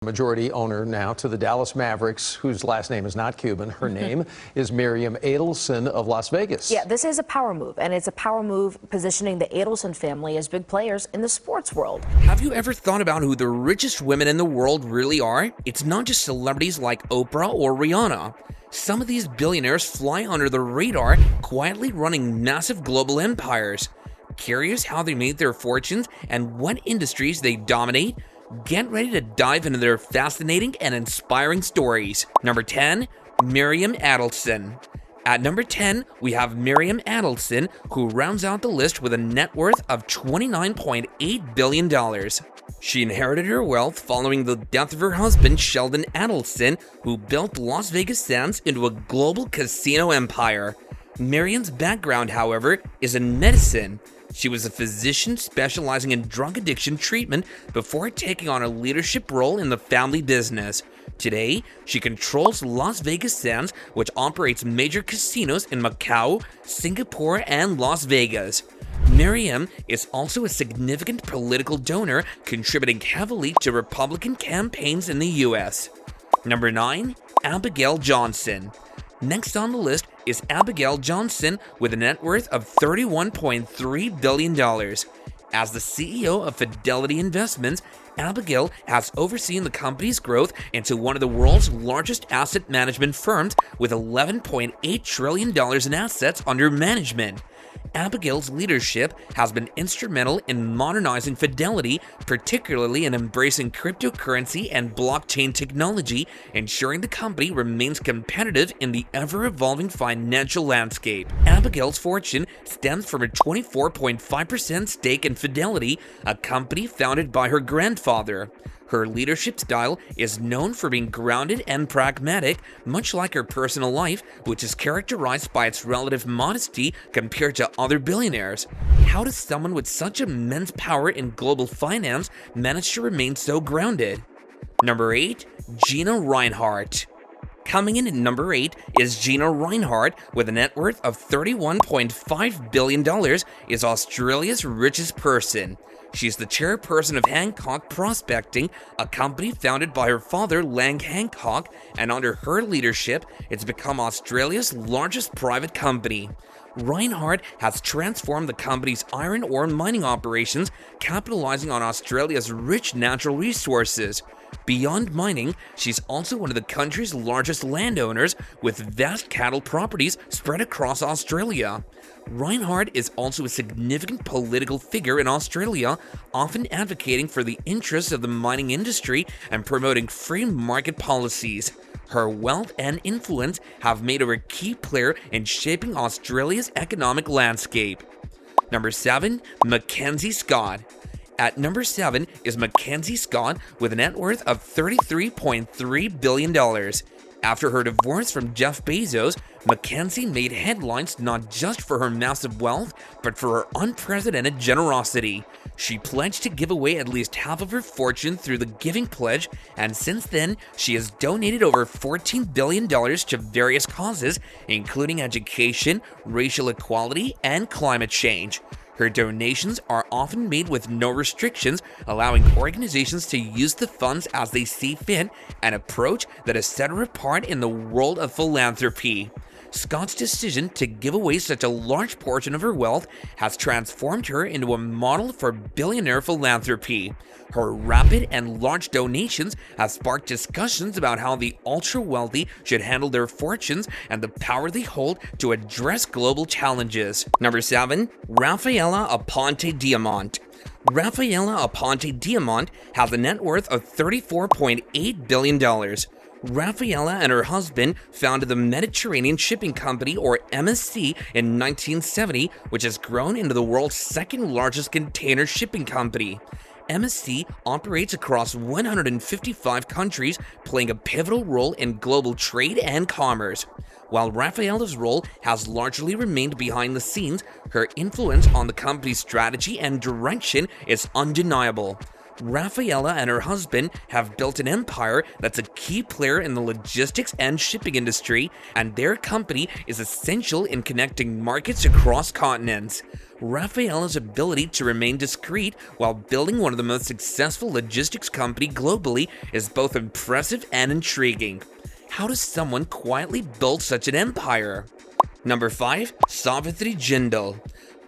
Majority owner now to the Dallas Mavericks, whose last name is not Cuban. Her name is Miriam Adelson of Las Vegas. Yeah, this is a power move, and it's a power move positioning the Adelson family as big players in the sports world. Have you ever thought about who the richest women in the world really are? It's not just celebrities like Oprah or Rihanna. Some of these billionaires fly under the radar, quietly running massive global empires. Curious how they made their fortunes and what industries they dominate? Get ready to dive into their fascinating and inspiring stories. Number 10, Miriam Adelson. At number 10, we have Miriam Adelson, who rounds out the list with a net worth of $29.8 billion. She inherited her wealth following the death of her husband, Sheldon Adelson, who built Las Vegas Sands into a global casino empire. Miriam's background, however, is in medicine. She was a physician specializing in drug addiction treatment before taking on a leadership role in the family business. Today, she controls Las Vegas Sands, which operates major casinos in Macau, Singapore, and Las Vegas. Miriam is also a significant political donor, contributing heavily to Republican campaigns in the U.S. Number 9, Abigail Johnson. Next on the list is Abigail Johnson with a net worth of $31.3 billion. As the CEO of Fidelity Investments, Abigail has overseen the company's growth into one of the world's largest asset management firms with $11.8 trillion in assets under management. Abigail's leadership has been instrumental in modernizing Fidelity, particularly in embracing cryptocurrency and blockchain technology, ensuring the company remains competitive in the ever-evolving financial landscape. Abigail's fortune stems from a 24.5% stake in Fidelity, a company founded by her grandfather. Her leadership style is known for being grounded and pragmatic, much like her personal life, which is characterized by its relative modesty compared to other billionaires. How does someone with such immense power in global finance manage to remain so grounded? Number 8, Gina Rinehart. Coming in at number 8 is Gina Rinehart with a net worth of $31.5 billion, is Australia's richest person. She's the chairperson of Hancock Prospecting, a company founded by her father, Lang Hancock, and under her leadership, it's become Australia's largest private company. Rinehart has transformed the company's iron ore mining operations, capitalizing on Australia's rich natural resources. Beyond mining, she's also one of the country's largest landowners, with vast cattle properties spread across Australia. Rinehart is also a significant political figure in Australia, often advocating for the interests of the mining industry and promoting free market policies. Her wealth and influence have made her a key player in shaping Australia's economic landscape. Number 7, Mackenzie Scott. At number 7 is Mackenzie Scott with a net worth of $33.3 billion. After her divorce from Jeff Bezos, Mackenzie made headlines not just for her massive wealth, but for her unprecedented generosity. She pledged to give away at least half of her fortune through the Giving Pledge, and since then, she has donated over $14 billion to various causes, including education, racial equality, and climate change. Her donations are often made with no restrictions, allowing organizations to use the funds as they see fit, an approach that has set her apart in the world of philanthropy. Scott's decision to give away such a large portion of her wealth has transformed her into a model for billionaire philanthropy. Her rapid and large donations have sparked discussions about how the ultra-wealthy should handle their fortunes and the power they hold to address global challenges. Number 7, Rafaela Aponte Diamant. Rafaela Aponte Diamant has a net worth of $34.8 billion. Rafaela and her husband founded the Mediterranean Shipping Company, or MSC, in 1970, which has grown into the world's second largest container shipping company. MSC operates across 155 countries, playing a pivotal role in global trade and commerce. While Rafaela's role has largely remained behind the scenes, her influence on the company's strategy and direction is undeniable. Rafaela and her husband have built an empire that's a key player in the logistics and shipping industry, and their company is essential in connecting markets across continents. Rafaela's ability to remain discreet while building one of the most successful logistics company globally is both impressive and intriguing. How does someone quietly build such an empire? Number 5. Savitri Jindal.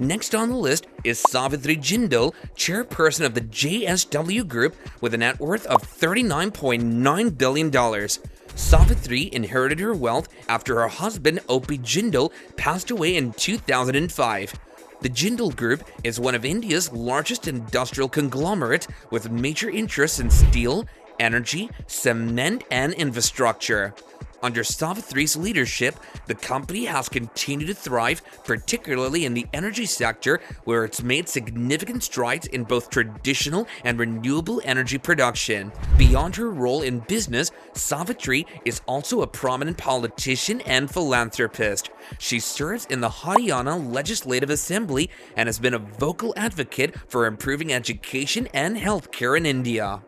Next on the list is Savitri Jindal, chairperson of the JSW Group with a net worth of $39.9 billion. Savitri inherited her wealth after her husband Opie Jindal passed away in 2005. The Jindal Group is one of India's largest industrial conglomerates with major interests in steel, energy, cement, and infrastructure. Under Savitri's leadership, the company has continued to thrive, particularly in the energy sector, where it's made significant strides in both traditional and renewable energy production. Beyond her role in business, Savitri is also a prominent politician and philanthropist. She serves in the Haryana Legislative Assembly and has been a vocal advocate for improving education and healthcare in India.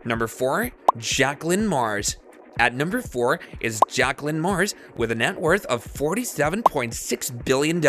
Number 4. Jacqueline Mars. At number 4 is Jacqueline Mars with a net worth of $47.6 billion.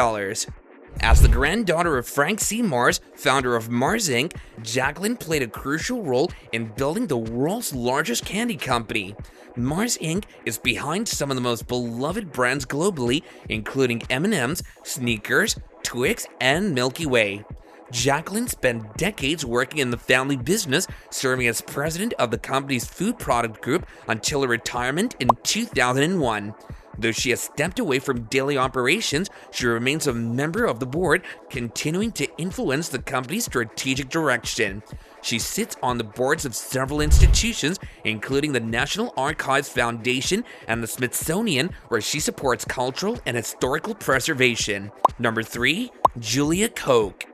As the granddaughter of Frank C. Mars, founder of Mars Inc., Jacqueline played a crucial role in building the world's largest candy company. Mars Inc. is behind some of the most beloved brands globally, including M&M's, Snickers, Twix, and Milky Way. Jacqueline spent decades working in the family business, serving as president of the company's food product group until her retirement in 2001. Though she has stepped away from daily operations, she remains a member of the board, continuing to influence the company's strategic direction. She sits on the boards of several institutions, including the National Archives Foundation and the Smithsonian, where she supports cultural and historical preservation. Number 3. Julia Koch.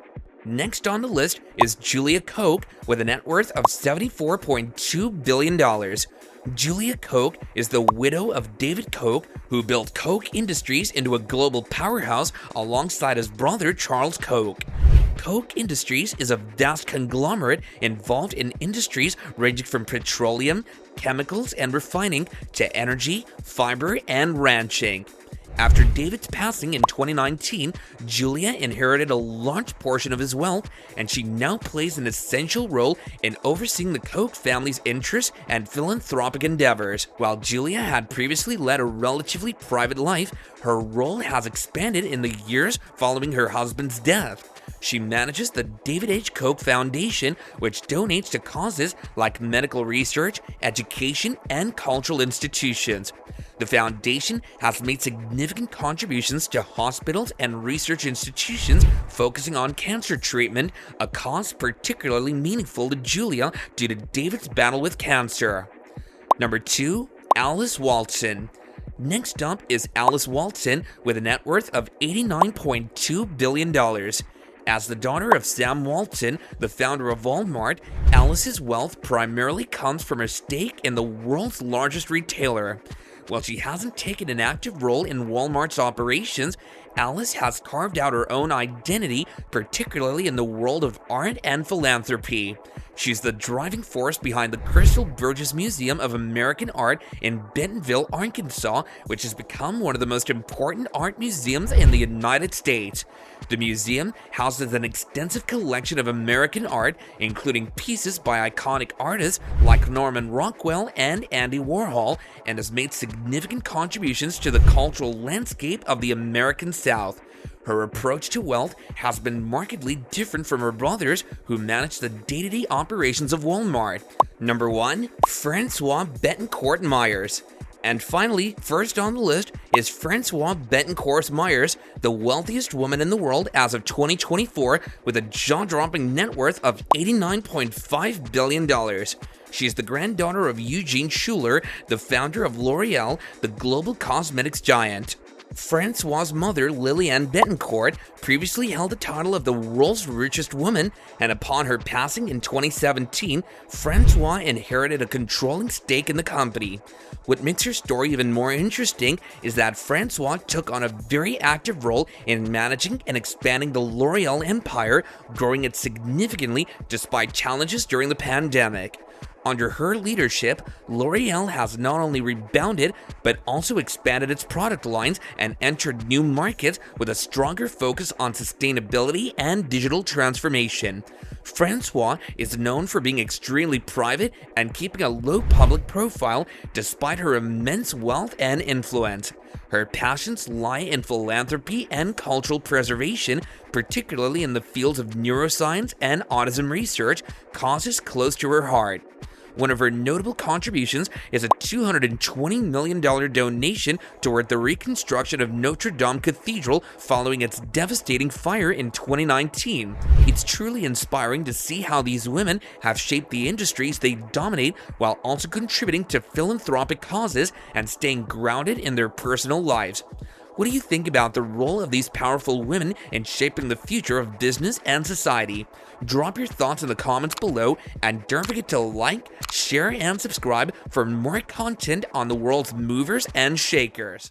Next on the list is Julia Koch with a net worth of $74.2 billion. Julia Koch is the widow of David Koch, who built Koch Industries into a global powerhouse alongside his brother Charles Koch. Koch Industries is a vast conglomerate involved in industries ranging from petroleum, chemicals, and refining to energy, fiber, and ranching. After David's passing in 2019, Julia inherited a large portion of his wealth, and she now plays an essential role in overseeing the Koch family's interests and philanthropic endeavors. While Julia had previously led a relatively private life, her role has expanded in the years following her husband's death. She manages the David H. Koch Foundation, which donates to causes like medical research, education, and cultural institutions. The foundation has made significant contributions to hospitals and research institutions focusing on cancer treatment, a cause particularly meaningful to Julia due to David's battle with cancer. Number 2. Alice Walton. Next up is Alice Walton with a net worth of $89.2 billion. As the daughter of Sam Walton, the founder of Walmart, Alice's wealth primarily comes from her stake in the world's largest retailer. While she hasn't taken an active role in Walmart's operations, Alice has carved out her own identity, particularly in the world of art and philanthropy. She's the driving force behind the Crystal Burgess Museum of American Art in Bentonville, Arkansas, which has become one of the most important art museums in the United States. The museum houses an extensive collection of American art, including pieces by iconic artists like Norman Rockwell and Andy Warhol, and has made significant contributions to the cultural landscape of the American South. Her approach to wealth has been markedly different from her brothers, who manage the day-to-day operations of Walmart. Number 1. Francoise Bettencourt Meyers. And finally, first on the list is Francoise Bettencourt Meyers, the wealthiest woman in the world as of 2024, with a jaw-dropping net worth of $89.5 billion. She's the granddaughter of Eugene Schuler, the founder of L'Oreal, the global cosmetics giant. Francoise's mother, Lilliane Bettencourt, previously held the title of the world's richest woman, and upon her passing in 2017, Francoise inherited a controlling stake in the company. What makes her story even more interesting is that Francoise took on a very active role in managing and expanding the L'Oreal empire, growing it significantly despite challenges during the pandemic. Under her leadership, L'Oreal has not only rebounded, but also expanded its product lines and entered new markets with a stronger focus on sustainability and digital transformation. Francoise is known for being extremely private and keeping a low public profile despite her immense wealth and influence. Her passions lie in philanthropy and cultural preservation, particularly in the fields of neuroscience and autism research, causes close to her heart. One of her notable contributions is a $220 million donation toward the reconstruction of Notre Dame Cathedral following its devastating fire in 2019. It's truly inspiring to see how these women have shaped the industries they dominate while also contributing to philanthropic causes and staying grounded in their personal lives. What do you think about the role of these powerful women in shaping the future of business and society? Drop your thoughts in the comments below, and don't forget to like, share, and subscribe for more content on the world's movers and shakers.